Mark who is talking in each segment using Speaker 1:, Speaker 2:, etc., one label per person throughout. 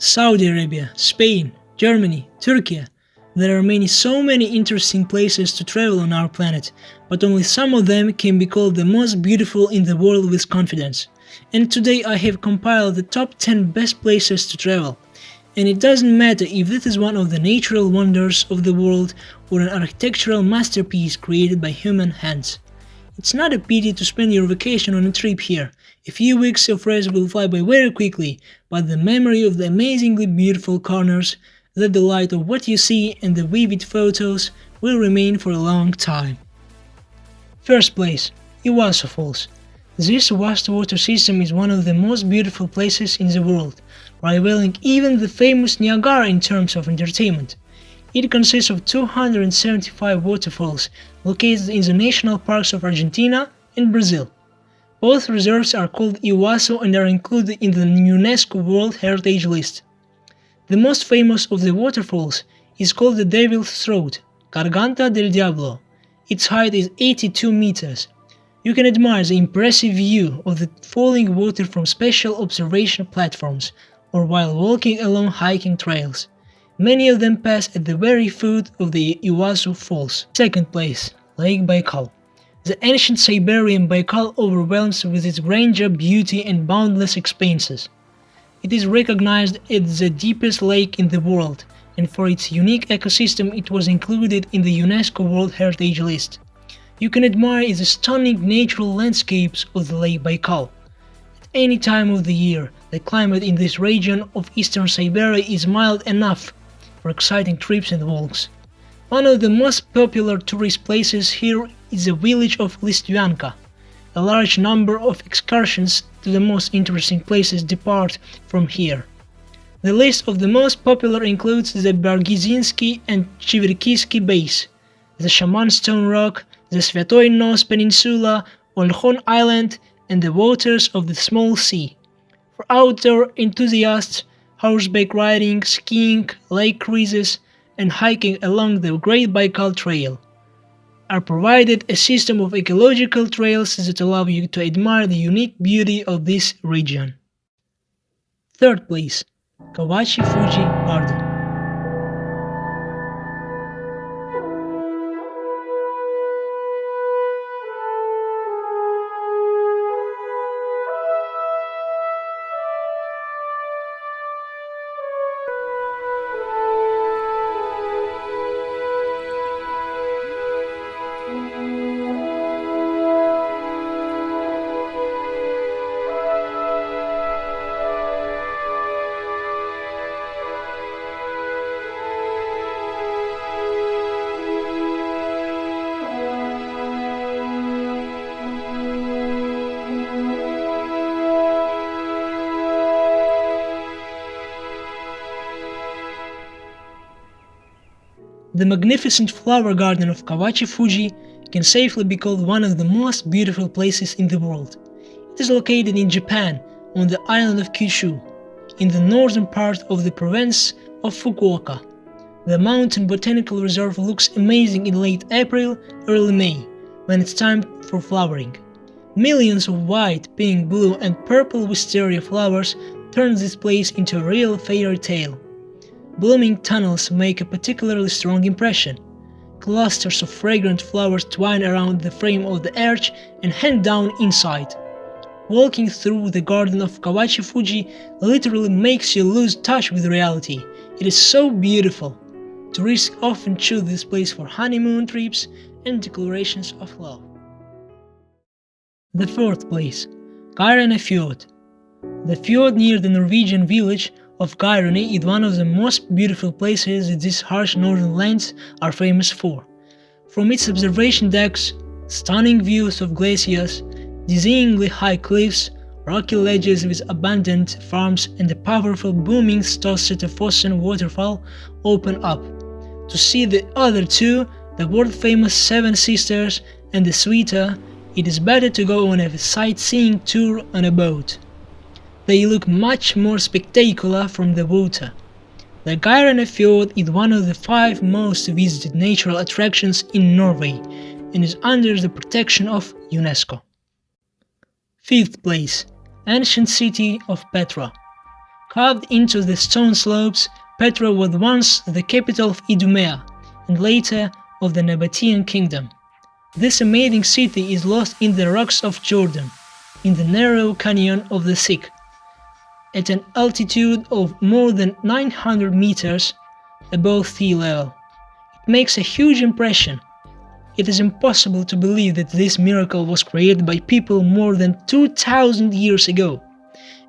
Speaker 1: Saudi Arabia, Spain, Germany, Turkey. There are so many interesting places to travel on our planet, but only some of them can be called the most beautiful in the world with confidence. And today I have compiled the top 10 best places to travel. And it doesn't matter if this is one of the natural wonders of the world or an architectural masterpiece created by human hands. It's not a pity to spend your vacation on a trip here. A few weeks of rest will fly by very quickly, but the memory of the amazingly beautiful corners, the delight of what you see and the vivid photos will remain for a long time. First place, Iguazu Falls. This vast water system is one of the most beautiful places in the world, rivaling even the famous Niagara in terms of entertainment. It consists of 275 waterfalls located in the national parks of Argentina and Brazil. Both reserves are called Iguazu and are included in the UNESCO World Heritage List. The most famous of the waterfalls is called the Devil's Throat, Garganta del Diablo. Its height is 82 meters. You can admire the impressive view of the falling water from special observation platforms or while walking along hiking trails. Many of them pass at the very foot of the Iguazu Falls. Second place, Lake Baikal. The ancient Siberian Baikal overwhelms with its grandeur, beauty and boundless expanses. It is recognized as the deepest lake in the world, and for its unique ecosystem it was included in the UNESCO World Heritage List. You can admire the stunning natural landscapes of the Lake Baikal. At any time of the year, the climate in this region of eastern Siberia is mild enough for exciting trips and walks. One of the most popular tourist places here is the village of Listyanka. A large number of excursions to the most interesting places depart from here. The list of the most popular includes the Bergizinsky and Chiverkisky Base, the Shaman Stone Rock, the Svятoi Nos Peninsula, Olkhon Island, and the waters of the Small Sea. For outdoor enthusiasts, horseback riding, skiing, lake cruises, and hiking along the Great Baikal Trail are provided a system of ecological trails that allow you to admire the unique beauty of this region. Third place, Kawachi Fuji Garden. The magnificent flower garden of Kawachi Fuji can safely be called one of the most beautiful places in the world. It is located in Japan, on the island of Kyushu, in the northern part of the province of Fukuoka. The mountain botanical reserve looks amazing in late April, early May, when it's time for flowering. Millions of white, pink, blue and purple wisteria flowers turn this place into a real fairy tale. Blooming tunnels make a particularly strong impression. Clusters of fragrant flowers twine around the frame of the arch and hang down inside. Walking through the garden of Kawachi Fuji literally makes you lose touch with reality. It is so beautiful. Tourists often choose this place for honeymoon trips and declarations of love. The fourth place, Geirangerfjord. The fjord near the Norwegian village of Geiranger is one of the most beautiful places that these harsh northern lands are famous for. From its observation decks, stunning views of glaciers, dizzyingly high cliffs, rocky ledges with abandoned farms and the powerful booming Stossettefossen waterfall open up. To see the other two, the world-famous Seven Sisters and the Suita, it is better to go on a sightseeing tour on a boat. They look much more spectacular from the water. The Geirangerfjord is one of the 5 most visited natural attractions in Norway and is under the protection of UNESCO. Fifth place, ancient city of Petra. Carved into the stone slopes, Petra was once the capital of Idumea, and later of the Nabatean kingdom. This amazing city is lost in the rocks of Jordan, in the narrow canyon of the Sikh. At an altitude of more than 900 meters above sea level. It makes a huge impression. It is impossible to believe that this miracle was created by people more than 2000 years ago.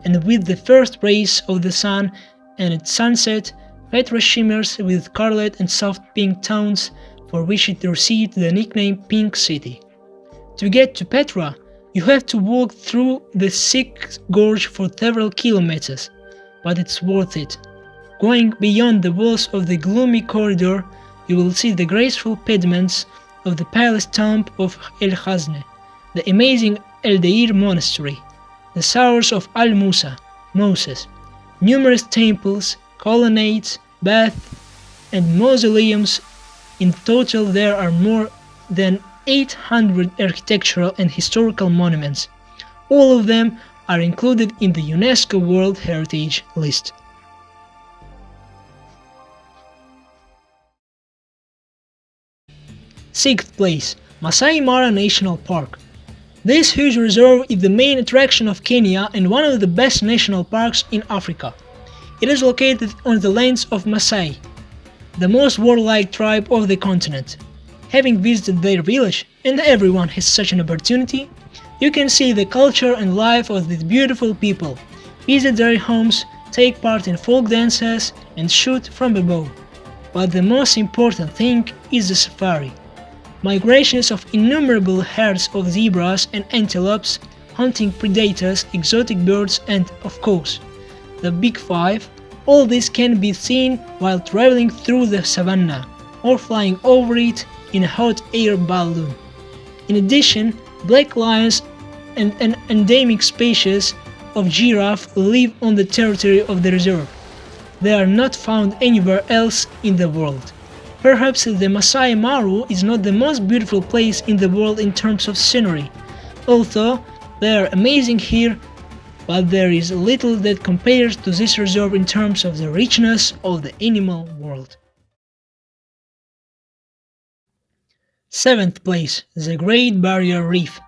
Speaker 1: And with the first rays of the sun and at sunset, Petra shimmers with scarlet and soft pink tones, for which it received the nickname Pink City. To get to Petra, you have to walk through the Sikh gorge for several kilometers, but it's worth it. Going beyond the walls of the gloomy corridor, you will see the graceful pediments of the palace tomb of El Hasne, the amazing El Deir monastery, the towers of Al Musa, Moses, numerous temples, colonnades, baths, and mausoleums. In total there are more than 800 architectural and historical monuments. All of them are included in the UNESCO World Heritage List. Sixth place, Masai Mara National Park. This huge reserve is the main attraction of Kenya and one of the best national parks in Africa. It is located on the lands of Masai, the most warlike tribe of the continent. Having visited their village, and everyone has such an opportunity, you can see the culture and life of these beautiful people, visit their homes, take part in folk dances, and shoot from a bow. But the most important thing is the safari. Migrations of innumerable herds of zebras and antelopes, hunting predators, exotic birds, and, of course, the Big Five. All this can be seen while traveling through the savannah or flying over it in a hot air balloon. In addition, black lions and an endemic species of giraffe live on the territory of the reserve. They are not found anywhere else in the world. Perhaps the Masai Mara is not the most beautiful place in the world in terms of scenery, although they are amazing here, but there is little that compares to this reserve in terms of the richness of the animal world. Seventh place, the Great Barrier Reef.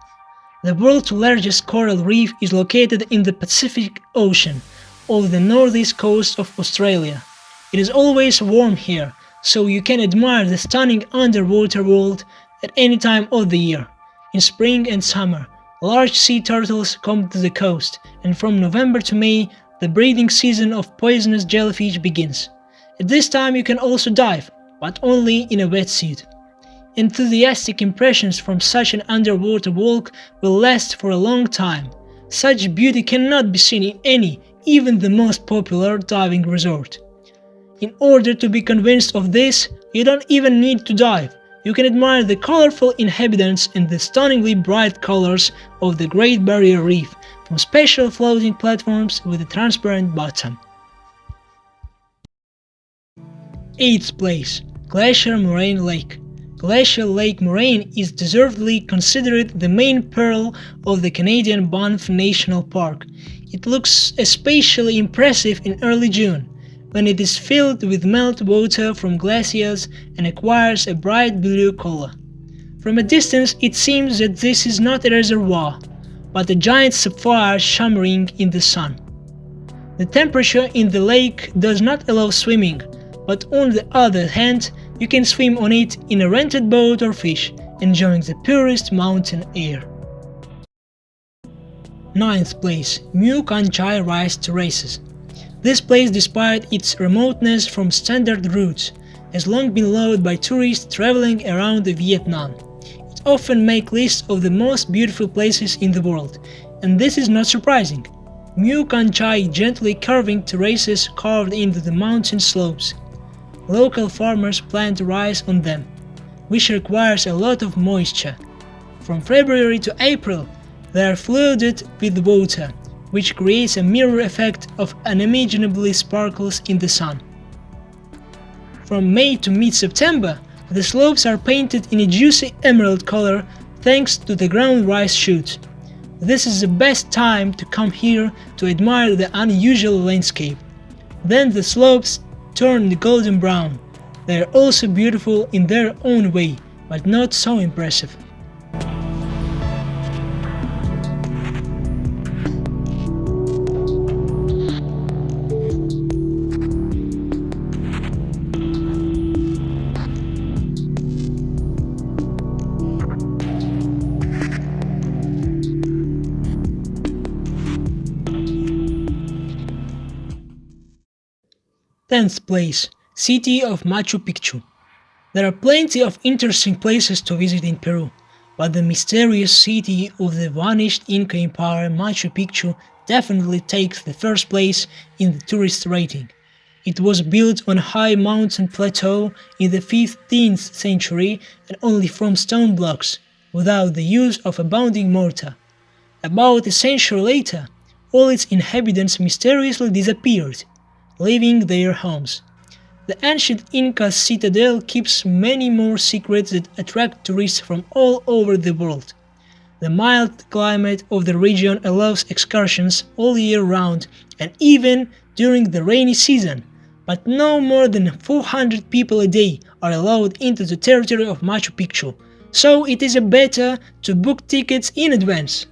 Speaker 1: The world's largest coral reef is located in the Pacific Ocean, off the northeast coast of Australia. It is always warm here, so you can admire the stunning underwater world at any time of the year. In spring and summer, large sea turtles come to the coast, and from November to May, the breeding season of poisonous jellyfish begins. At this time you can also dive, but only in a wetsuit. Enthusiastic impressions from such an underwater walk will last for a long time. Such beauty cannot be seen in any, even the most popular diving resort. In order to be convinced of this, you don't even need to dive. You can admire the colorful inhabitants and the stunningly bright colors of the Great Barrier Reef from special floating platforms with a transparent bottom. 8th place, Glacier Moraine Lake. Glacial Lake Moraine is deservedly considered the main pearl of the Canadian Banff National Park. It looks especially impressive in early June, when it is filled with melted water from glaciers and acquires a bright blue color. From a distance it seems that this is not a reservoir, but a giant sapphire shimmering in the sun. The temperature in the lake does not allow swimming, but on the other hand, you can swim on it in a rented boat or fish, enjoying the purest mountain air. 9th place, Cang Chai Rice Terraces. This place, despite its remoteness from standard routes, has long been loved by tourists traveling around Vietnam. It often makes lists of the most beautiful places in the world, and this is not surprising. Cang Chai gently curving terraces carved into the mountain slopes. Local farmers plant rice on them, which requires a lot of moisture. From February to April, they are flooded with water, which creates a mirror effect of unimaginably sparkles in the sun. From May to mid-September, the slopes are painted in a juicy emerald color thanks to the ground rice shoots. This is the best time to come here to admire the unusual landscape. Then the slopes turn golden brown. They are also beautiful in their own way, but not so impressive. Tenth place, City of Machu Picchu. There are plenty of interesting places to visit in Peru, but the mysterious city of the vanished Inca Empire, Machu Picchu, definitely takes the first place in the tourist rating. It was built on a high mountain plateau in the 15th century and only from stone blocks, without the use of abounding mortar. About a century later, all its inhabitants mysteriously disappeared, leaving their homes. The ancient Inca citadel keeps many more secrets that attract tourists from all over the world. The mild climate of the region allows excursions all year round and even during the rainy season, but no more than 400 people a day are allowed into the territory of Machu Picchu, so it is better to book tickets in advance.